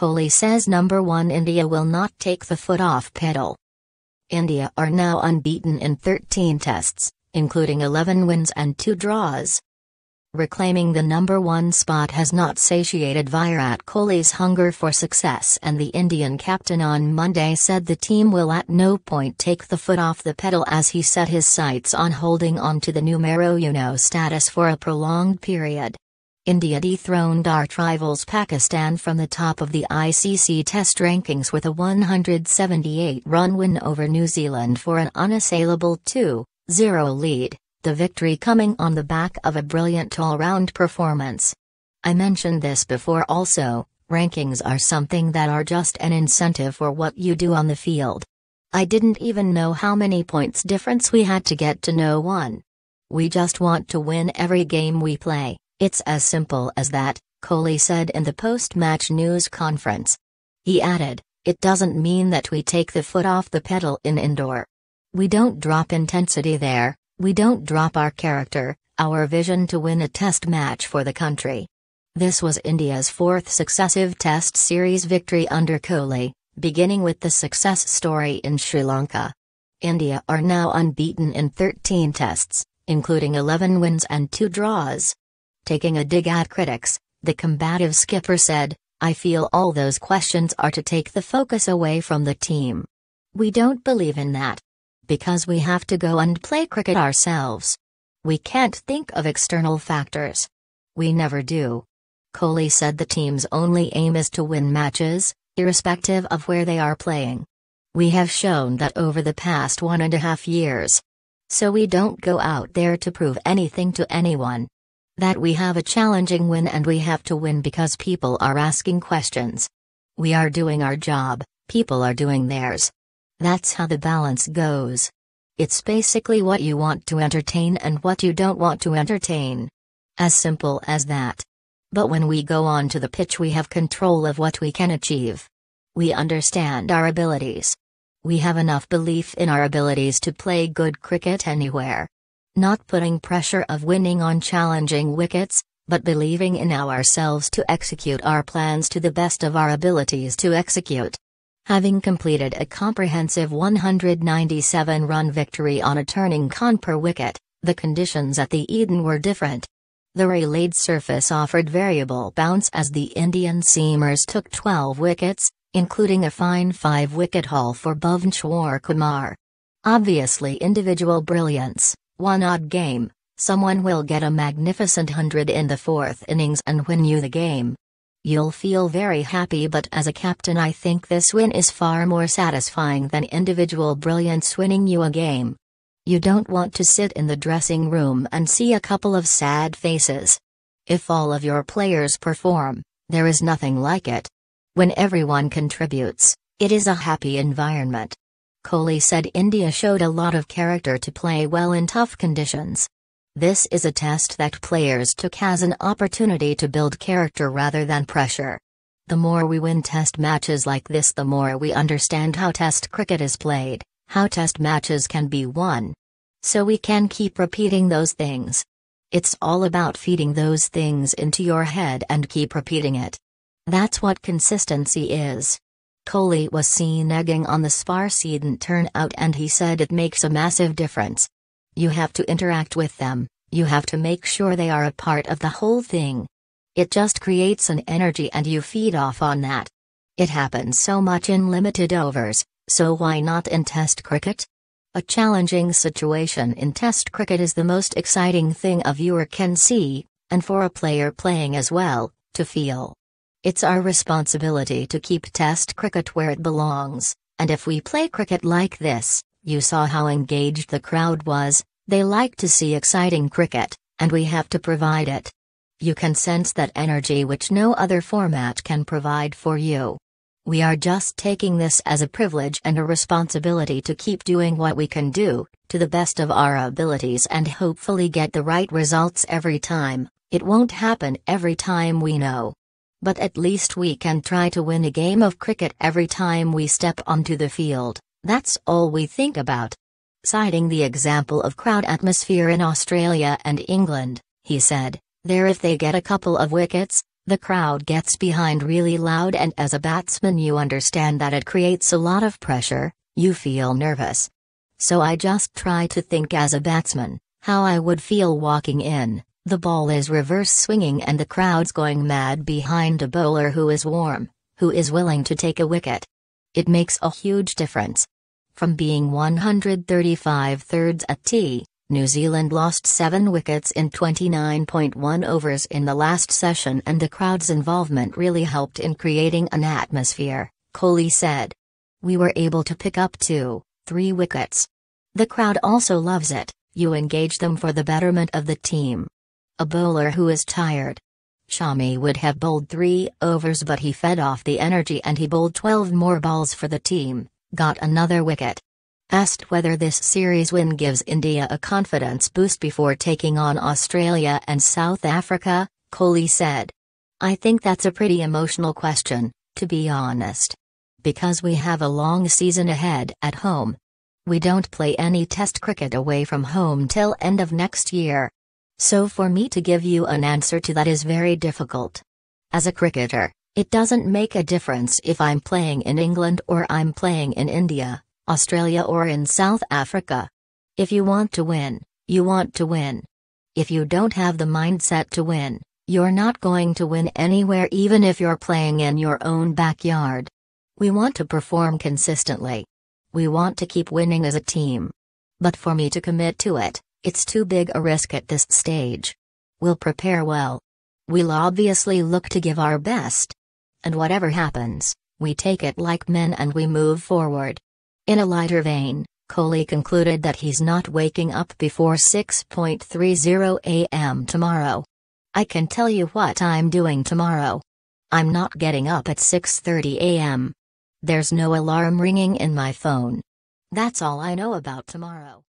Kohli says number 1 India will not take the foot off pedal. India are now unbeaten in 13 tests, including 11 wins and 2 draws. Reclaiming the number 1 spot has not satiated Virat Kohli's hunger for success, and the Indian captain on Monday said the team will at no point take the foot off the pedal as he set his sights on holding on to the numero uno status for a prolonged period. India dethroned arch rivals Pakistan from the top of the ICC Test rankings with a 178-run win over New Zealand for an unassailable 2-0 lead, the victory coming on the back of a brilliant all-round performance. I mentioned this before also, rankings are something that are just an incentive for what you do on the field. I didn't even know how many points difference we had to get to no one. We just want to win every game we play. It's as simple as that, Kohli said in the post-match news conference. He added, "It doesn't mean that we take the foot off the pedal in indoor. We don't drop intensity there, we don't drop our character, our vision to win a test match for the country." This was India's 4th successive test series victory under Kohli, beginning with the success story in Sri Lanka. India are now unbeaten in 13 tests, including 11 wins and 2 draws. Taking a dig at critics, the combative skipper said, "I feel all those questions are to take the focus away from the team. We don't believe in that. Because we have to go and play cricket ourselves. We can't think of external factors. We never do." Kohli said the team's only aim is to win matches, irrespective of where they are playing. "We have shown that over the past 1.5 years. So we don't go out there to prove anything to anyone. That we have a challenging win and we have to win because people are asking questions. We are doing our job, people are doing theirs. That's how the balance goes. It's basically what you want to entertain and what you don't want to entertain. As simple as that. But when we go on to the pitch we have control of what we can achieve. We understand our abilities. We have enough belief in our abilities to play good cricket anywhere. Not putting pressure of winning on challenging wickets, but believing in ourselves to execute our plans to the best of our abilities to execute." Having completed a comprehensive 197-run victory on a turning Kanpur wicket, the conditions at the Eden were different. The relayed surface offered variable bounce as the Indian seamers took 12 wickets, including a fine 5-wicket haul for Bhuvaneshwar Kumar. Obviously individual brilliance. One odd game, someone will get a magnificent 100 in the 4th innings and win you the game. You'll feel very happy, but as a captain I think this win is far more satisfying than individual brilliance winning you a game. You don't want to sit in the dressing room and see a couple of sad faces. If all of your players perform, there is nothing like it. When everyone contributes, it is a happy environment. Kohli said India showed a lot of character to play well in tough conditions. This is a test that players took as an opportunity to build character rather than pressure. The more we win test matches like this, the more we understand how test cricket is played, how test matches can be won. So we can keep repeating those things. It's all about feeding those things into your head and keep repeating it. That's what consistency is. Kohli was seen egging on the sparse Eden turnout and he said it makes a massive difference. You have to interact with them, you have to make sure they are a part of the whole thing. It just creates an energy and you feed off on that. It happens so much in limited overs, so why not in Test cricket? A challenging situation in Test cricket is the most exciting thing a viewer can see, and for a player playing as well, to feel. It's our responsibility to keep Test cricket where it belongs, and if we play cricket like this, you saw how engaged the crowd was, they like to see exciting cricket, and we have to provide it. You can sense that energy which no other format can provide for you. We are just taking this as a privilege and a responsibility to keep doing what we can do, to the best of our abilities and hopefully get the right results every time. It won't happen every time, we know. But at least we can try to win a game of cricket every time we step onto the field, that's all we think about. Citing the example of crowd atmosphere in Australia and England, he said, "There if they get a couple of wickets, The crowd gets behind really loud, and as a batsman you understand that it creates a lot of pressure, you feel nervous. So I just try to think as a batsman, how I would feel walking in, the ball is reverse swinging and the crowd's going mad behind a bowler who is warm, who is willing to take a wicket. It makes a huge difference. From being 135 thirds at tea, New Zealand lost 7 wickets in 29.1 overs in the last session, and the crowd's involvement really helped in creating an atmosphere, Kohli said. We were able to pick up 2-3 wickets. The crowd also loves it, you engage them for the betterment of the team. A bowler who is tired. Shami would have bowled 3 overs, but he fed off the energy and he bowled 12 more balls for the team, got another wicket. Asked whether this series win gives India a confidence boost before taking on Australia and South Africa, Kohli said. I think that's a pretty emotional question, to be honest. Because we have a long season ahead at home. We don't play any test cricket away from home till end of next year. So for me to give you an answer to that is very difficult. As a cricketer, it doesn't make a difference if I'm playing in England or I'm playing in India, Australia or in South Africa. If you want to win, you want to win. If you don't have the mindset to win, you're not going to win anywhere, even if you're playing in your own backyard. We want to perform consistently. We want to keep winning as a team. But for me to commit to it, it's too big a risk at this stage. We'll prepare well. We'll obviously look to give our best. And whatever happens, we take it like men and we move forward. In a lighter vein, Kohli concluded that he's not waking up before 6:30 a.m. tomorrow. I can tell you what I'm doing tomorrow. I'm not getting up at 6:30 a.m. There's no alarm ringing in my phone. That's all I know about tomorrow.